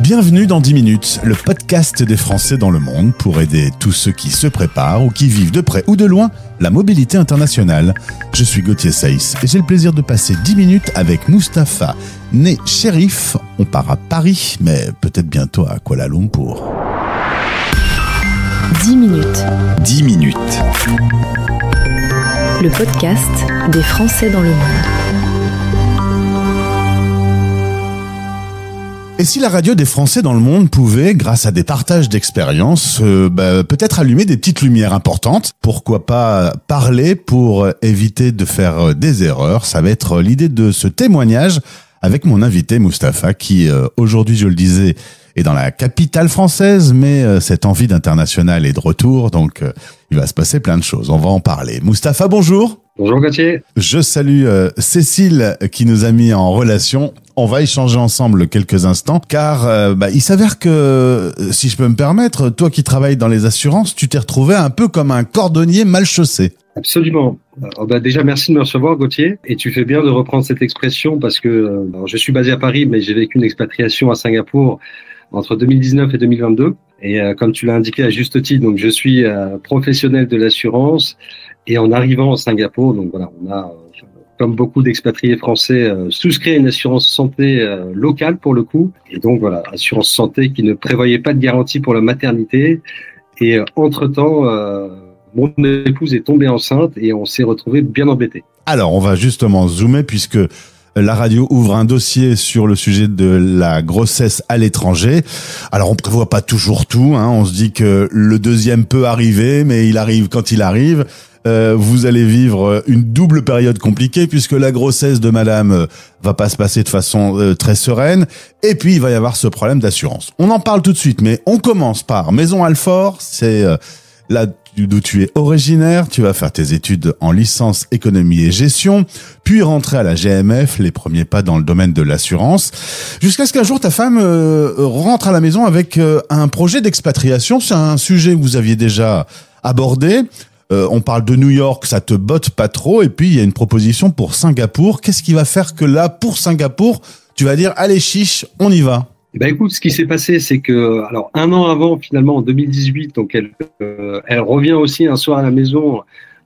Bienvenue dans 10 minutes, le podcast des Français dans le monde pour aider tous ceux qui se préparent ou qui vivent de près ou de loin la mobilité internationale. Je suis Gauthier Saïs et j'ai le plaisir de passer 10 minutes avec Mustapha, né Chérif. On part à Paris, mais peut-être bientôt à Kuala Lumpur. 10 minutes. 10 minutes. Le podcast des Français dans le monde. Et si la radio des Français dans le monde pouvait, grâce à des partages d'expériences, peut-être allumer des petites lumières importantes, pourquoi pas parler pour éviter de faire des erreurs. Ça va être l'idée de ce témoignage avec mon invité Mustapha qui, aujourd'hui, je le disais, est dans la capitale française, mais cette envie d'international est de retour, donc il va se passer plein de choses. On va en parler. Mustapha, bonjour. Bonjour Gauthier. Je salue Cécile qui nous a mis en relation. On va échanger ensemble quelques instants car il s'avère que, si je peux me permettre, toi qui travailles dans les assurances, tu t'es retrouvé un peu comme un cordonnier mal chaussé. Absolument. Déjà, merci de me recevoir Gauthier. Et tu fais bien de reprendre cette expression parce que je suis basé à Paris, mais j'ai vécu une expatriation à Singapour entre 2019 et 2022. Et comme tu l'as indiqué à juste titre, donc je suis professionnel de l'assurance. Et en arrivant à Singapour, donc voilà, on a, comme beaucoup d'expatriés français, souscrit à une assurance santé locale pour le coup. Et donc voilà, assurance santé qui ne prévoyait pas de garantie pour la maternité. Et entre-temps, mon épouse est tombée enceinte et on s'est retrouvé bien embêtés. Alors, on va justement zoomer puisque la radio ouvre un dossier sur le sujet de la grossesse à l'étranger. Alors, on prévoit pas toujours tout, hein. On se dit que le deuxième peut arriver, mais il arrive quand il arrive. Vous allez vivre une double période compliquée puisque la grossesse de madame va pas se passer de façon très sereine. Et puis, il va y avoir ce problème d'assurance. On en parle tout de suite, mais on commence par Maison Alfort. C'est là d'où tu es originaire. Tu vas faire tes études en licence économie et gestion, puis rentrer à la GMF, les premiers pas dans le domaine de l'assurance, jusqu'à ce qu'un jour ta femme rentre à la maison avec un projet d'expatriation. C'est un sujet que vous aviez déjà abordé. On parle de New York, ça te botte pas trop, et puis il y a une proposition pour Singapour. Qu'est-ce qui va faire que là, pour Singapour, tu vas dire allez chiche, on y va? Écoute, ce qui s'est passé, c'est que, alors, un an avant, finalement, en 2018, donc elle revient aussi un soir à la maison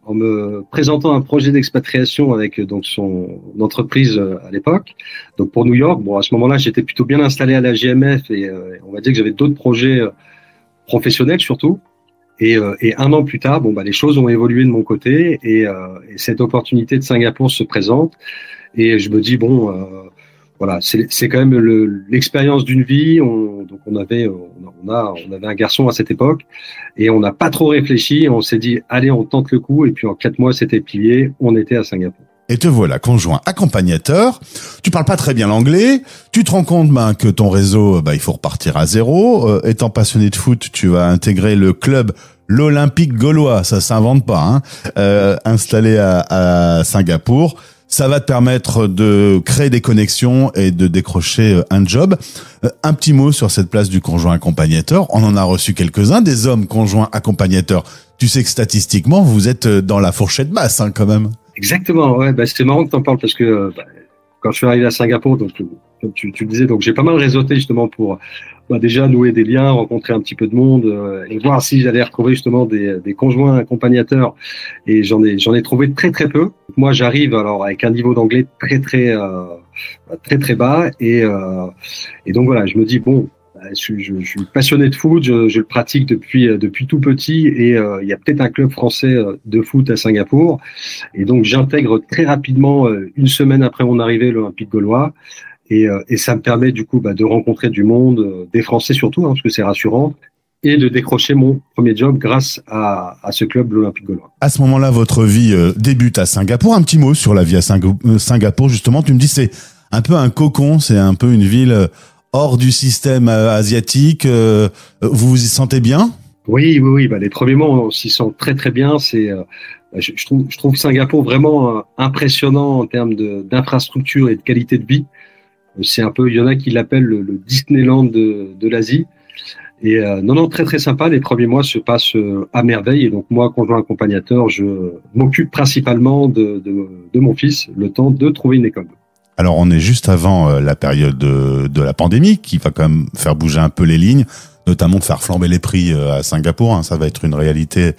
en me présentant un projet d'expatriation avec donc son entreprise à l'époque. Donc pour New York, bon, à ce moment-là, j'étais plutôt bien installé à la GMF et on va dire que j'avais d'autres projets professionnels surtout. Et un an plus tard, les choses ont évolué de mon côté et cette opportunité de Singapour se présente et je me dis voilà, c'est quand même l'expérience d'une vie. On avait un garçon à cette époque et on n'a pas trop réfléchi. On s'est dit allez, on tente le coup et puis en 4 mois c'était plié. On était à Singapour. Et te voilà conjoint accompagnateur. Tu parles pas très bien l'anglais. Tu te rends compte que ton réseau, il faut repartir à zéro. Étant passionné de foot, tu vas intégrer le club l'Olympique Gaulois. Ça s'invente pas, hein. Installé à Singapour. Ça va te permettre de créer des connexions et de décrocher un job. Un petit mot sur cette place du conjoint accompagnateur. On en a reçu quelques-uns, des hommes conjoints accompagnateurs. Tu sais que statistiquement, vous êtes dans la fourchette basse, hein, quand même. Exactement, ouais. C'est marrant que tu en parles parce que quand je suis arrivé à Singapour, donc comme tu le disais, donc j'ai pas mal réseauté justement pour déjà nouer des liens, rencontrer un petit peu de monde et voir si j'allais retrouver justement des conjoints accompagnateurs. Et j'en ai trouvé très très peu. Moi, j'arrive alors avec un niveau d'anglais très très bas et donc voilà, je me dis je suis passionné de foot, je le pratique depuis tout petit et il y a peut-être un club français de foot à Singapour et donc j'intègre très rapidement une semaine après mon arrivée l'Olympique Gaulois et ça me permet du coup de rencontrer du monde, des Français surtout parce que c'est rassurant et de décrocher mon premier job grâce à ce club l'Olympique Gaulois. À ce moment-là, votre vie débute à Singapour. Un petit mot sur la vie à Singapour justement. Tu me dis c'est un peu un cocon, c'est un peu une ville hors du système asiatique, vous vous y sentez bien? Oui. Les premiers mois, on s'y sent très très bien. Je trouve Singapour vraiment impressionnant en termes d'infrastructure et de qualité de vie. C'est un peu, il y en a qui l'appellent le Disneyland de l'Asie. Et non, très très sympa. Les premiers mois se passent à merveille. Et donc moi, conjoint accompagnateur, je m'occupe principalement de mon fils, le temps de trouver une école. Alors on est juste avant la période de la pandémie qui va quand même faire bouger un peu les lignes, notamment faire flamber les prix à Singapour, hein, ça va être une réalité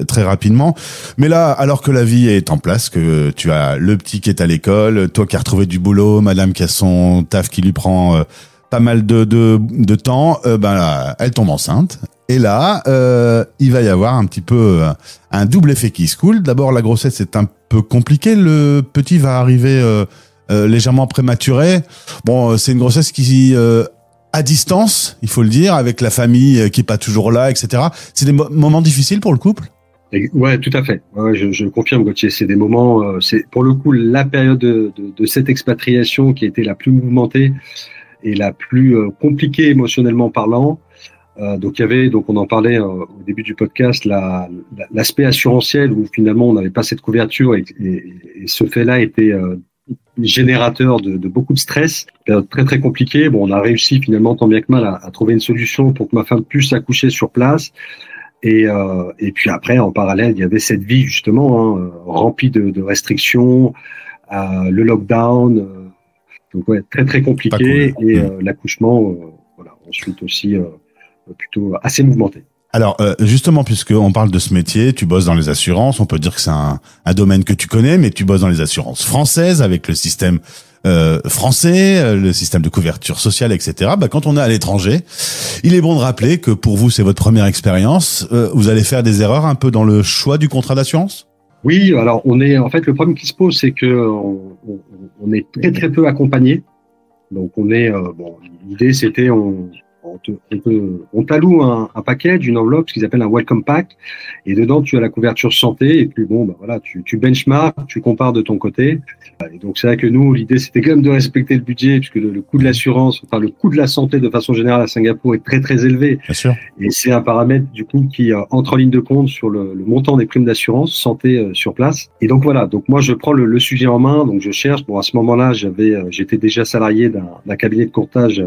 très rapidement. Mais là, alors que la vie est en place, que tu as le petit qui est à l'école, toi qui as retrouvé du boulot, madame qui a son taf qui lui prend pas mal de temps, ben là, elle tombe enceinte. Et là, il va y avoir un petit peu un double effet qui se coule. D'abord, la grossesse est un peu compliquée. Le petit va arriver légèrement prématuré. Bon, c'est une grossesse qui à distance, il faut le dire, avec la famille qui est pas toujours là, etc. C'est des moments difficiles pour le couple? Ouais, tout à fait. Ouais, je confirme, Gauthier. C'est des moments, c'est pour le coup la période de cette expatriation qui a été la plus mouvementée et la plus compliquée émotionnellement parlant. Donc il y avait, donc on en parlait au début du podcast, l'aspect assurantiel où finalement on n'avait pas cette couverture et ce fait-là était générateur de beaucoup de stress, très très compliqué. Bon, on a réussi finalement tant bien que mal à trouver une solution pour que ma femme puisse accoucher sur place. Et puis après, en parallèle, il y avait cette vie justement remplie de restrictions, le lockdown, donc ouais, très très compliqué. Cool. Et l'accouchement, voilà, ensuite aussi plutôt assez mouvementé. Alors justement, puisqu'on parle de ce métier, tu bosses dans les assurances, on peut dire que c'est un domaine que tu connais, mais tu bosses dans les assurances françaises avec le système français, le système de couverture sociale, etc. Bah, quand on est à l'étranger, il est bon de rappeler que pour vous, c'est votre première expérience. Vous allez faire des erreurs un peu dans le choix du contrat d'assurance? Oui, alors en fait, le problème qui se pose, c'est que on est très très peu accompagné. Donc on est l'idée c'était on t'alloue un package, une enveloppe, ce qu'ils appellent un welcome pack, et dedans tu as la couverture santé, et puis bon, bah voilà, tu benchmark, tu compares de ton côté. Et donc c'est vrai que nous, l'idée c'était quand même de respecter le budget, puisque le coût de l'assurance, enfin le coût de la santé de façon générale à Singapour est très très élevé. Bien sûr. Et c'est un paramètre du coup qui entre en ligne de compte sur le montant des primes d'assurance santé sur place. Et donc voilà, donc moi je prends le sujet en main, donc je cherche. Bon, à ce moment-là, j'étais déjà salarié d'un cabinet de courtage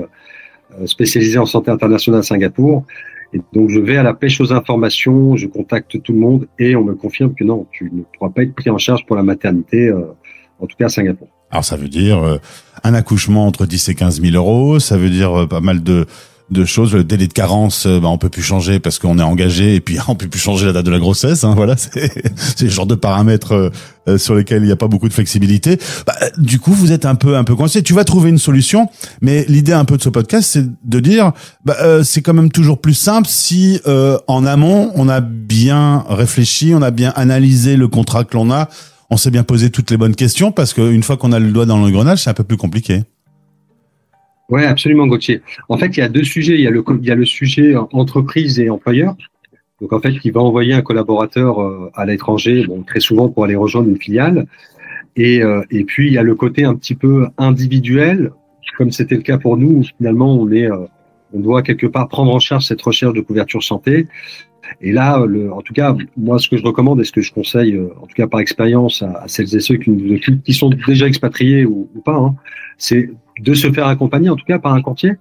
spécialisé en santé internationale à Singapour. Et donc, je vais à la pêche aux informations, je contacte tout le monde et on me confirme que non, tu ne pourras pas être pris en charge pour la maternité, en tout cas à Singapour. Alors, ça veut dire un accouchement entre 10 et 15 000 euros, ça veut dire pas mal de choses. Le délai de carence, on peut plus changer parce qu'on est engagé et puis on peut plus changer la date de la grossesse. Hein, voilà, c'est le genre de paramètres sur lesquels il n'y a pas beaucoup de flexibilité. Du coup, vous êtes un peu coincé. Tu vas trouver une solution, mais l'idée un peu de ce podcast, c'est de dire, c'est quand même toujours plus simple si en amont on a bien réfléchi, on a bien analysé le contrat que l'on a, on s'est bien posé toutes les bonnes questions, parce qu'une fois qu'on a le doigt dans l'engrenage, c'est un peu plus compliqué. Ouais, absolument, Gauthier. En fait, il y a deux sujets. Il y a le sujet entreprise et employeur. Donc, en fait, qui va envoyer un collaborateur à l'étranger, bon, très souvent pour aller rejoindre une filiale. Et puis, il y a le côté un petit peu individuel, comme c'était le cas pour nous, où finalement, on doit quelque part prendre en charge cette recherche de couverture santé. Et là, en tout cas, moi, ce que je recommande et ce que je conseille, en tout cas par expérience, à celles et ceux qui sont déjà expatriés ou pas, hein, c'est de se faire accompagner, en tout cas par un courtier.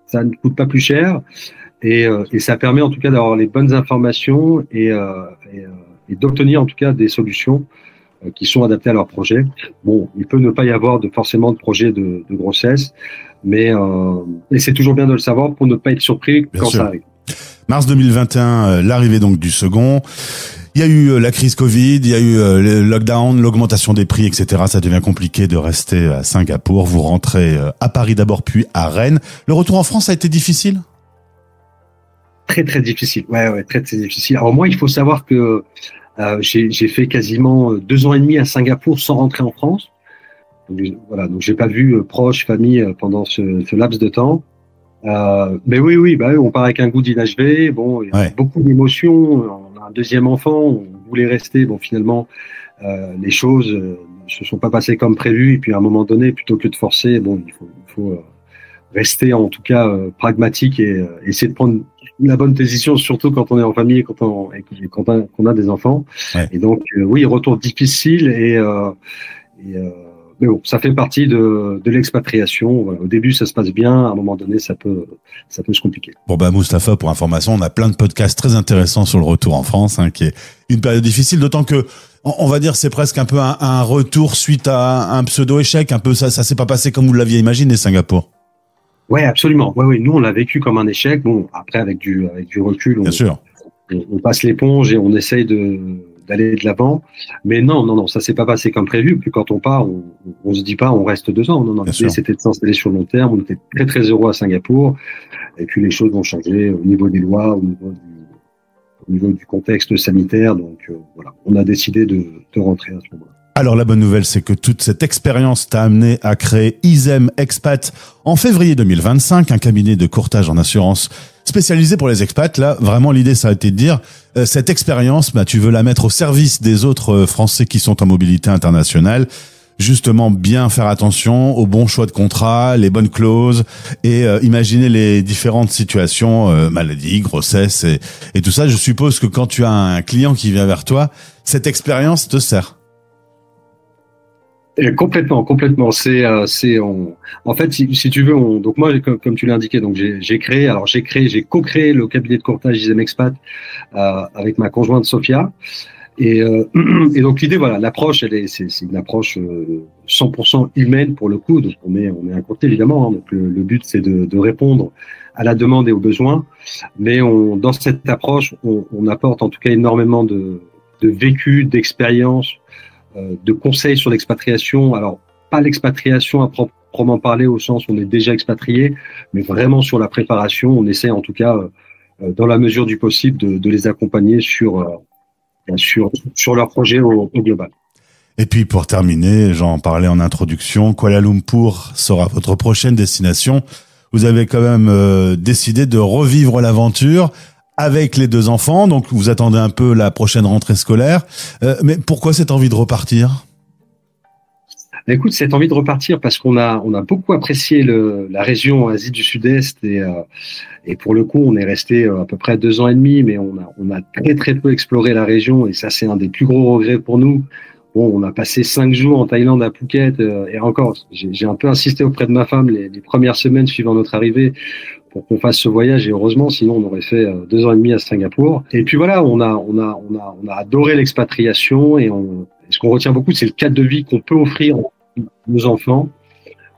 Ça ne coûte pas plus cher et ça permet en tout cas d'avoir les bonnes informations et d'obtenir en tout cas des solutions qui sont adaptées à leur projet. Bon, il peut ne pas y avoir forcément de projet de grossesse, mais c'est toujours bien de le savoir pour ne pas être surpris quand ça arrive. Mars 2021, l'arrivée donc du second. Il y a eu la crise Covid, il y a eu le lockdown, l'augmentation des prix, etc. Ça devient compliqué de rester à Singapour. Vous rentrez à Paris d'abord, puis à Rennes. Le retour en France a été difficile? Très, très difficile. Ouais, très, très difficile. Alors moi, il faut savoir que j'ai fait quasiment 2 ans et demi à Singapour sans rentrer en France. Donc, voilà, donc j'ai pas vu proches, famille pendant ce laps de temps. Mais oui, on part avec un goût d'inachevé. Bon, il y a beaucoup d'émotions. On a un deuxième enfant. On voulait rester. Bon, finalement, les choses ne se sont pas passées comme prévu. Et puis, à un moment donné, plutôt que de forcer, bon, il faut rester en tout cas pragmatique et essayer de prendre la bonne décision, surtout quand on est en famille et quand on a des enfants. Ouais. Et donc, oui, retour difficile et mais bon, ça fait partie de l'expatriation. Voilà. Au début, ça se passe bien. À un moment donné, ça peut se compliquer. Bon, Moustapha, pour information, on a plein de podcasts très intéressants sur le retour en France, qui est une période difficile, d'autant que, on va dire, c'est presque un peu un retour suite à un pseudo-échec. Un peu, ça s'est pas passé comme vous l'aviez imaginé, Singapour. Ouais, absolument. Ouais, nous, on l'a vécu comme un échec. Bon, après, avec du recul, Bien sûr. On passe l'éponge et on essaye d'aller de l'avant. Mais non, ça s'est pas passé comme prévu. Puis quand on part, on se dit pas, on reste 2 ans. Non, l'idée, c'était de s'installer sur le long terme. On était très, très heureux à Singapour. Et puis, les choses vont changer au niveau des lois, au niveau du contexte sanitaire. Donc, voilà, on a décidé de rentrer à ce moment-là. Alors la bonne nouvelle, c'est que toute cette expérience t'a amené à créer Isem Expat en février 2025, un cabinet de courtage en assurance spécialisé pour les expats. Là, vraiment, l'idée, ça a été de dire, cette expérience, tu veux la mettre au service des autres Français qui sont en mobilité internationale. Justement, bien faire attention au bon choix de contrat, les bonnes clauses et imaginer les différentes situations, maladie, grossesse et tout ça. Je suppose que quand tu as un client qui vient vers toi, cette expérience te sert. Et complètement. En fait, si tu veux, donc moi, comme tu l'as indiqué, donc j'ai co-créé le cabinet de courtage Isem Expat avec ma conjointe Sophia. Et donc l'idée, voilà, l'approche, c'est une approche 100% humaine pour le coup. Donc on met un côté évidemment. Donc le but, c'est de répondre à la demande et aux besoins. Mais dans cette approche, on apporte en tout cas énormément de vécu, d'expérience, de conseils sur l'expatriation. Alors, pas l'expatriation à proprement parler au sens où on est déjà expatrié, mais vraiment sur la préparation. On essaie en tout cas, dans la mesure du possible, de les accompagner sur leur projet au global. Et puis pour terminer, j'en parlais en introduction, Kuala Lumpur sera votre prochaine destination. Vous avez quand même décidé de revivre l'aventure avec les 2 enfants, donc vous attendez un peu la prochaine rentrée scolaire. Mais pourquoi cette envie de repartir ? Écoute, cette envie de repartir parce qu'on a beaucoup apprécié la région Asie du Sud-Est et pour le coup, on est resté à peu près 2 ans et demi, mais on a très très peu exploré la région et ça c'est un des plus gros regrets pour nous. Bon, on a passé 5 jours en Thaïlande à Phuket et encore, j'ai un peu insisté auprès de ma femme les premières semaines suivant notre arrivée pour qu'on fasse ce voyage et heureusement, sinon on aurait fait 2 ans et demi à Singapour. Et puis voilà, on a adoré l'expatriation et ce qu'on retient beaucoup, c'est le cadre de vie qu'on peut offrir à nos enfants.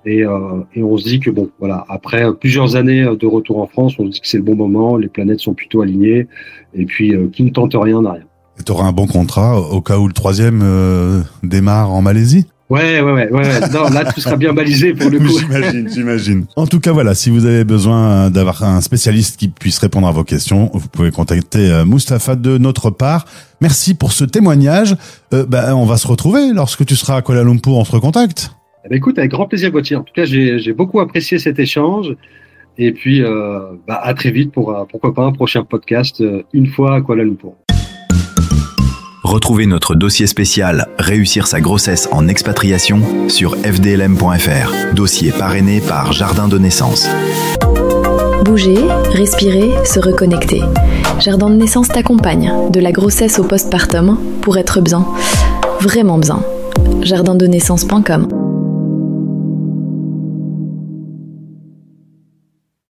Et on se dit que bon, voilà, après plusieurs années de retour en France, on se dit que c'est le bon moment, les planètes sont plutôt alignées et puis qui ne tente rien n'a rien. Et t'auras un bon contrat au cas où le 3e démarre en Malaisie ? Ouais. Non, là, tout sera bien balisé pour le coup. J'imagine. En tout cas, voilà, si vous avez besoin d'avoir un spécialiste qui puisse répondre à vos questions, vous pouvez contacter Moustapha de notre part. Merci pour ce témoignage. On va se retrouver lorsque tu seras à Kuala Lumpur, on se recontacte. Écoute, avec grand plaisir, Gauthier. En tout cas, j'ai beaucoup apprécié cet échange. Et puis, à très vite pour, pourquoi pas, un prochain podcast, une fois à Kuala Lumpur. Retrouvez notre dossier spécial « Réussir sa grossesse en expatriation » sur fdlm.fr. Dossier parrainé par Jardin de Naissance. Bouger, respirer, se reconnecter. Jardin de Naissance t'accompagne de la grossesse au postpartum pour être bien, vraiment bien. Jardindenaissance.com